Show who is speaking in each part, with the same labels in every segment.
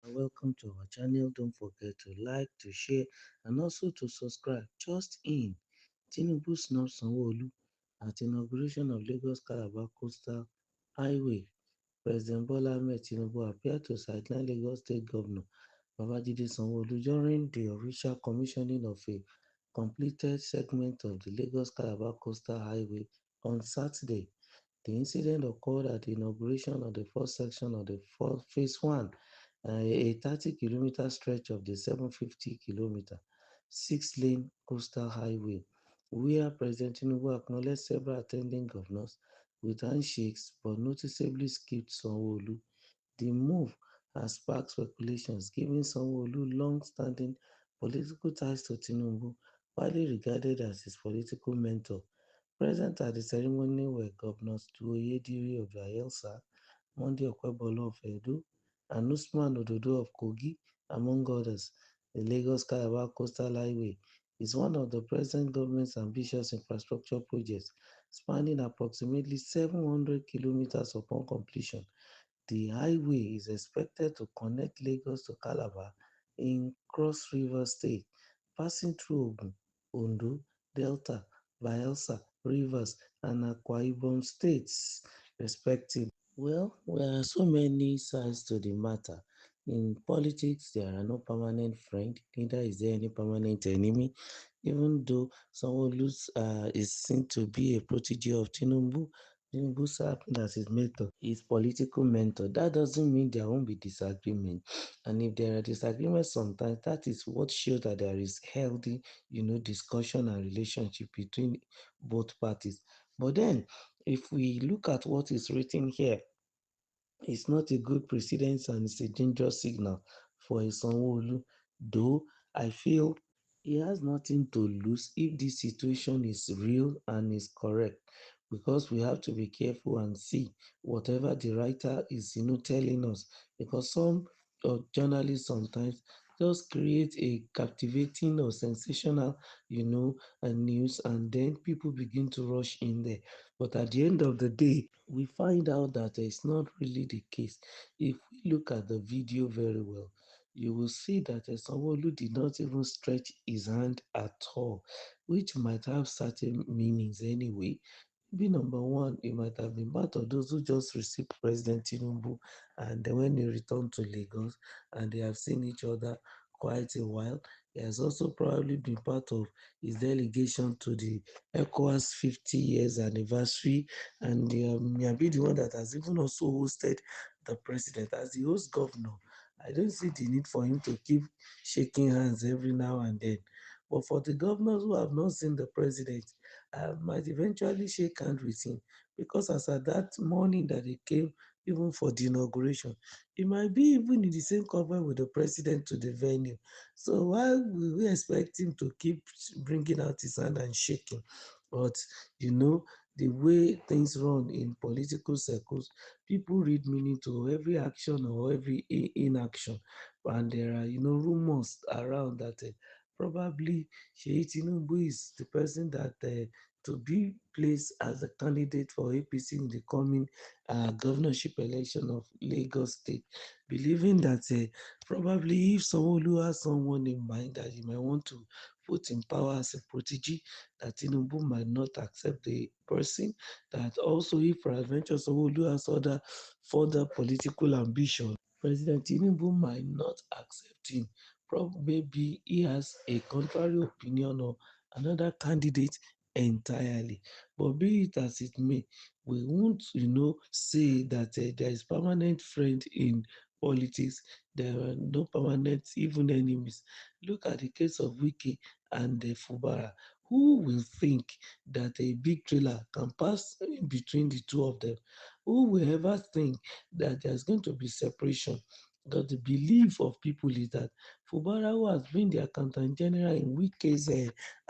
Speaker 1: welcome to our channel. Don't forget to like, to share, and also to subscribe. Just in, Tinubu snubs Sanwo-Olu at inauguration of Lagos Calabar Coastal Highway. President Bola Ahmed Tinubu appeared to sideline Lagos State Governor Babajide Sanwo-Olu during the official commissioning of a completed segment of the Lagos Calabar Coastal Highway on Saturday. The incident occurred at the inauguration of the first section of the Phase 1, a 30-kilometer stretch of the 750-kilometer, six-lane coastal highway, where President Tinubu acknowledged several attending governors with handshakes but noticeably skipped Sanwo-Olu. The move has sparked speculations, giving Sanwo-Olu long-standing political ties to Tinubu, widely regarded as his political mentor. Present at the ceremony were Governors Oyedire of Bayelsa, Monday Okpebholo of Edo, and Usman Ododo of Kogi, among others. The Lagos-Calabar Coastal Highway is one of the present government's ambitious infrastructure projects, spanning approximately 700 kilometers upon completion. The highway is expected to connect Lagos to Calabar in Cross River State, passing through Ogun, Ondo, Delta, Bayelsa, Rivers, and Akwa Ibom states, respectively. Well, there are so many sides to the matter. In politics, there are no permanent friend, neither is there any permanent enemy. Even though someone is seen to be a protege of Tinubu, Tinubu served as his political mentor. That doesn't mean there won't be disagreement. And if there are disagreements sometimes, that is what shows that there is healthy, discussion and relationship between both parties. But then, if we look at what is written here, it's not a good precedence and it's a dangerous signal for a Sanwo-Olu. Though I feel he has nothing to lose if this situation is real and is correct, because we have to be careful and see whatever the writer is, telling us. Because some journalists sometimes just create a captivating or sensational, news, and then people begin to rush in there. But at the end of the day, we find out that it's not really the case. If we look at the video very well, you will see that Sanwo-Olu did not even stretch his hand at all, which might have certain meanings anyway. Maybe number one, he might have been part of those who just received President Tinubu, and then when he returned to Lagos and they have seen each other quite a while, he has also probably been part of his delegation to the ECOWAS 50 years anniversary, and may be the one that has even also hosted the president as the host governor. I don't see the need for him to keep shaking hands every now and then. But for the governors who have not seen the president, I might eventually shake hands with him, because as at that morning that he came, even for the inauguration, he might be even in the same cover with the president to the venue. So why will we expect him to keep bringing out his hand and shaking? But you know, the way things run in political circles, people read meaning to every action or every inaction. And there are, rumors around that probably Sheyi Tinubu is the person that to be placed as a candidate for APC in the coming governorship election of Lagos State, believing that probably if Sanwo-Olu has someone in mind that he might want to put in power as a protege, that Tinubu might not accept the person, that also if peradventure Sanwo-Olu has other further political ambition, President Tinubu might not accept him. Maybe he has a contrary opinion or another candidate entirely. But be it as it may, we won't, say that there is permanent friend in politics. There are no permanent even enemies. Look at the case of Wike and Fubara. Who will think that a big trailer can pass in between the two of them? Who will ever think that there's going to be separation? Because the belief of people is that Fubara, who has been the accountant general in Wike's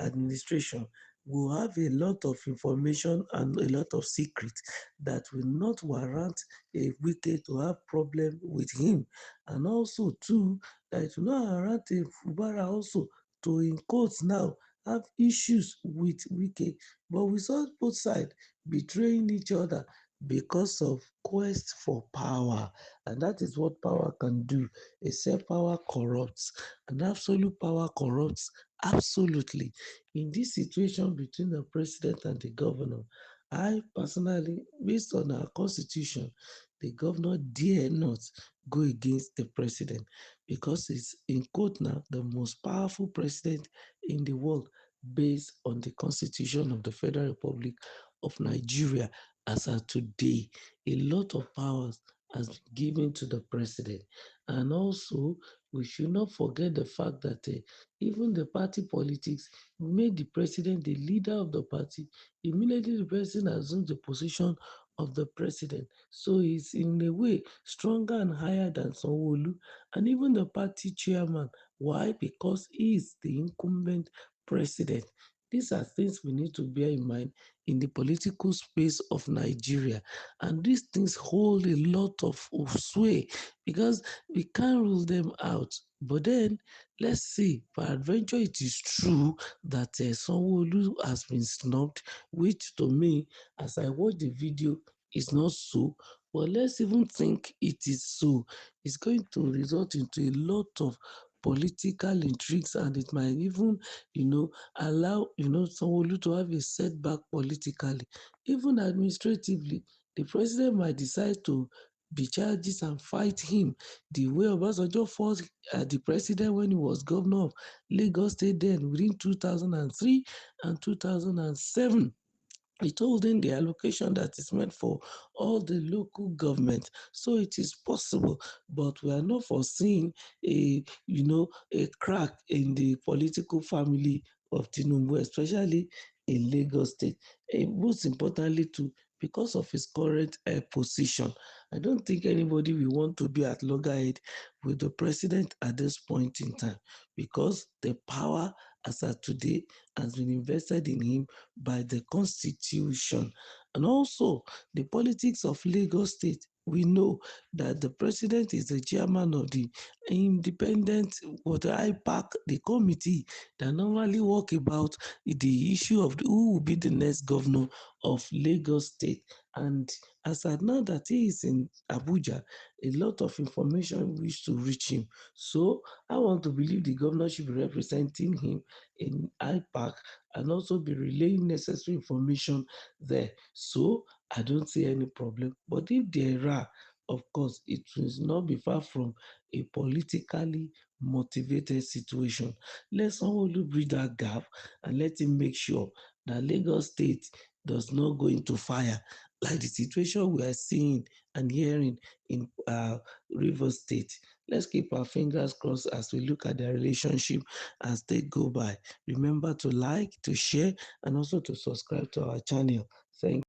Speaker 1: administration, will have a lot of information and a lot of secrets that will not warrant a Wike to have problem with him. And also, too, that it will not warrant a Fubara also to, in quotes now, have issues with Wike. But we saw both sides betraying each other, because of quest for power. And that is what power can do. Except power corrupts, and absolute power corrupts absolutely. In this situation between the president and the governor, I personally, based on our constitution, the governor dare not go against the president because it's in quote now the most powerful president in the world based on the constitution of the Federal Republic of Nigeria as of today. A lot of powers has been given to the president. And also, we should not forget the fact that even the party politics made the president the leader of the party. Immediately, the president assumes the position of the president. So he's in a way stronger and higher than Sanwo-Olu and even the party chairman. Why? Because he is the incumbent president. These are things we need to bear in mind in the political space of Nigeria. And these things hold a lot of sway because we can't rule them out. But then, let's see, peradventure it is true that Sanwo-Olu has been snubbed, which to me, as I watch the video, is not so. But let's even think it is so. It's going to result into a lot of political intrigues and it might even, allow, Sanwo-Olu to have a setback politically. Even administratively, the president might decide to be charges and fight him the way Obasanjo fought the president when he was governor of Lagos State then within 2003 and 2007. He told them the allocation that is meant for all the local government. So it is possible, but we are not foreseeing a crack in the political family of Tinubu, especially in Lagos State. Most importantly, too, because of his current position. I don't think anybody will want to be at loggerhead with the president at this point in time because the power as of today has been invested in him by the constitution. And also, the politics of Lagos State. We know that the president is the chairman of the independent, or the IPAC, the committee that normally work about the issue of who will be the next governor of Lagos State. And as at now that he is in Abuja, a lot of information wish to reach him. So I want to believe the governor should be representing him in IPAC and also be relaying necessary information there. So I don't see any problem. But if there are, of course, it will not be far from a politically motivated situation. Let someone bridge that gap and let him make sure that Lagos State does not go into fire like the situation we are seeing and hearing in River State. Let's keep our fingers crossed as we look at the relationship as they go by. Remember to like, to share, and also to subscribe to our channel. Thank